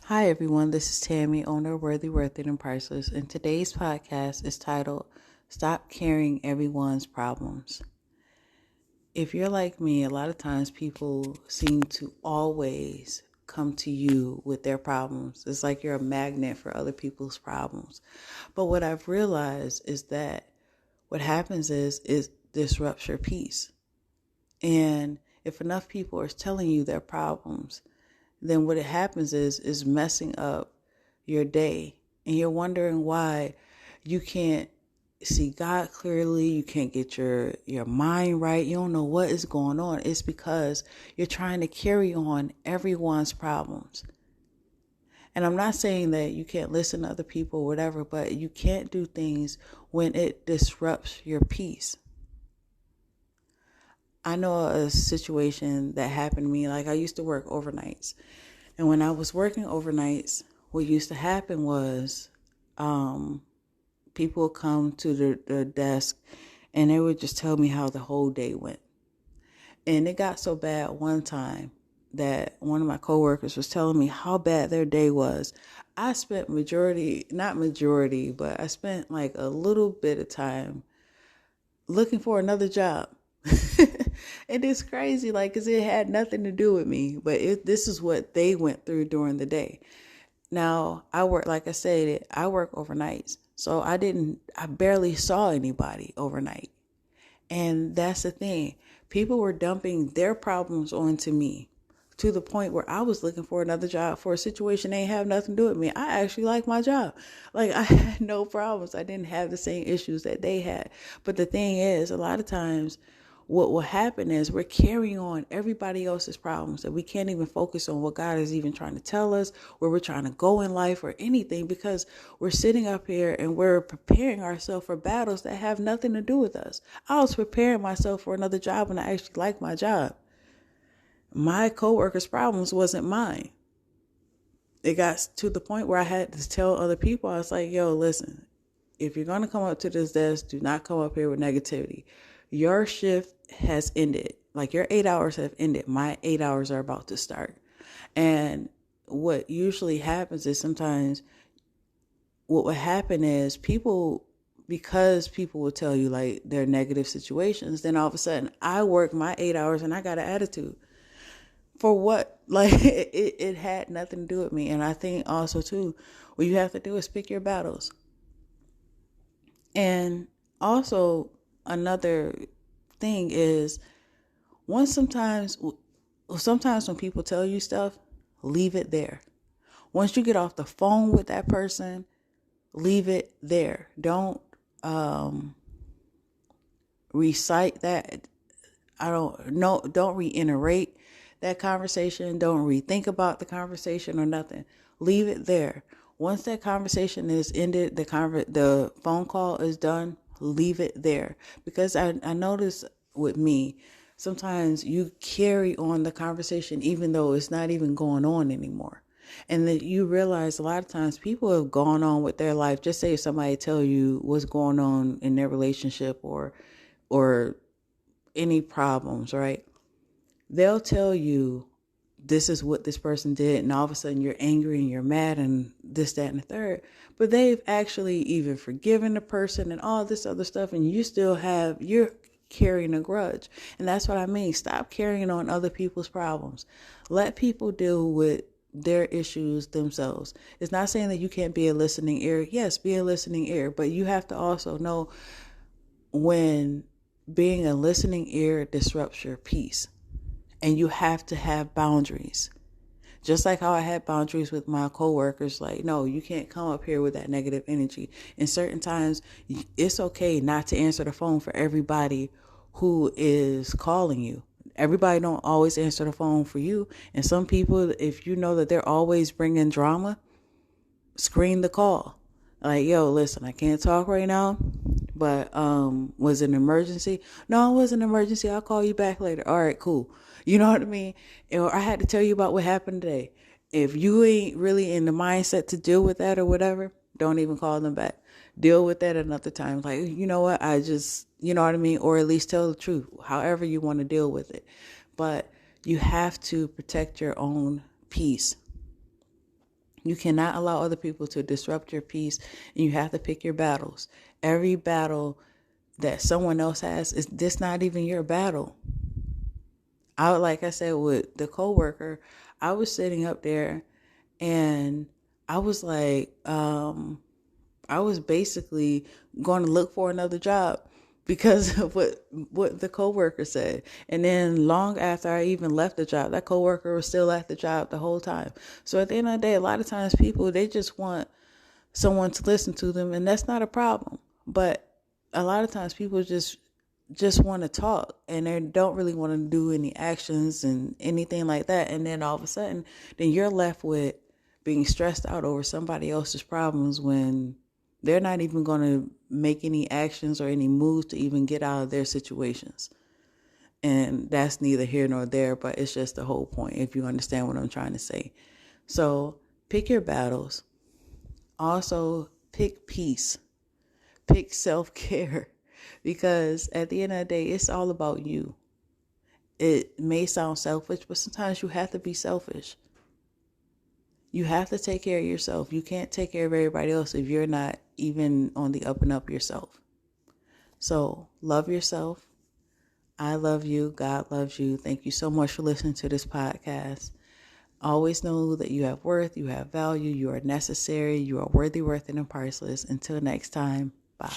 Hi everyone, this is Tammy, owner of Worthy, Worth It, and Priceless, and today's podcast is titled, Stop Carrying Everyone's Problems. If you're like me, a lot of times people seem to always come to you with their problems. It's like you're a magnet for other people's problems. But what I've realized is that what happens is it disrupts your peace. And if enough people are telling you their problems, then what it happens is messing up your day. And you're wondering why you can't see God clearly. You can't get your mind right. You don't know what is going on. It's because you're trying to carry on everyone's problems. And I'm not saying that you can't listen to other people or whatever, but you can't do things when it disrupts your peace. I know a situation that happened to me. Like, I used to work overnights. And when I was working overnights, what used to happen was people would come to the desk and they would just tell me how the whole day went. And it got so bad one time that one of my coworkers was telling me how bad their day was. I spent I spent like a little bit of time looking for another job. And it's crazy, like, because it had nothing to do with me, but this is what they went through during the day. Now, like I said, I work overnights, so I barely saw anybody overnight. And that's the thing. People were dumping their problems onto me to the point where I was looking for another job for a situation they ain't have nothing to do with me. I actually like my job. Like, I had no problems. I didn't have the same issues that they had. But the thing is, a lot of times what will happen is we're carrying on everybody else's problems, and we can't even focus on what God is even trying to tell us, where we're trying to go in life or anything, because we're sitting up here and we're preparing ourselves for battles that have nothing to do with us. I was preparing myself for another job and I actually like my job. My coworkers' problems wasn't mine. It got to the point where I had to tell other people, I was like, yo, listen, if you're going to come up to this desk, do not come up here with negativity. Your shift has ended. Like, your 8 hours have ended. My 8 hours are about to start. And what usually happens is sometimes what would happen is because people will tell you like their negative situations, then all of a sudden I work my 8 hours and I got an attitude. For what? Like, it had nothing to do with me. And I think also too, what you have to do is pick your battles. And also another thing is, sometimes when people tell you stuff, leave it there. Once you get off the phone with that person, leave it there. Don't recite that. Don't reiterate that conversation. Don't rethink about the conversation or nothing. Leave it there. Once that conversation is ended, the phone call is done, leave it there. Because I notice with me, sometimes you carry on the conversation even though it's not even going on anymore. And that you realize a lot of times people have gone on with their life. Just say if somebody tell you what's going on in their relationship or any problems, right? They'll tell you this is what this person did, and all of a sudden you're angry and you're mad and this, that, and the third. But they've actually even forgiven the person and all this other stuff, and you're carrying a grudge. And that's what I mean. Stop carrying on other people's problems. Let people deal with their issues themselves. It's not saying that you can't be a listening ear. Yes, be a listening ear, but you have to also know when being a listening ear disrupts your peace. And you have to have boundaries. Just like how I had boundaries with my coworkers, like, no, you can't come up here with that negative energy. In certain times, it's okay not to answer the phone for everybody who is calling you. Everybody don't always answer the phone for you. And some people, if you know that they're always bringing drama, screen the call. Like, yo, listen, I can't talk right now, but was it an emergency? No, it wasn't an emergency. I'll call you back later. All right, cool. You know what I mean? Or I had to tell you about what happened today. If you ain't really in the mindset to deal with that or whatever, don't even call them back. Deal with that another time. Like, you know what? You know what I mean? Or at least tell the truth, however you want to deal with it. But you have to protect your own peace. You cannot allow other people to disrupt your peace, and you have to pick your battles. Every battle that someone else has is this not even your battle. Like I said, with the coworker, I was sitting up there and I was like, I was basically going to look for another job because of what the coworker said. And then long after I even left the job, that coworker was still at the job the whole time. So at the end of the day, a lot of times people, they just want someone to listen to them, and that's not a problem. But a lot of times people just want to talk, and they don't really want to do any actions and anything like that. And then all of a sudden, then you're left with being stressed out over somebody else's problems when they're not even going to make any actions or any moves to even get out of their situations. And that's neither here nor there, but it's just the whole point, if you understand what I'm trying to say. So pick your battles. Also, pick peace. Pick self-care. Because at the end of the day, it's all about you. It may sound selfish, but sometimes you have to be selfish. You have to take care of yourself. You can't take care of everybody else if you're not even on the up and up yourself. So love yourself. I love you. God loves you. Thank you so much for listening to this podcast. Always know that you have worth, you have value, you are necessary, you are worthy, worth, and priceless. Until next time, bye.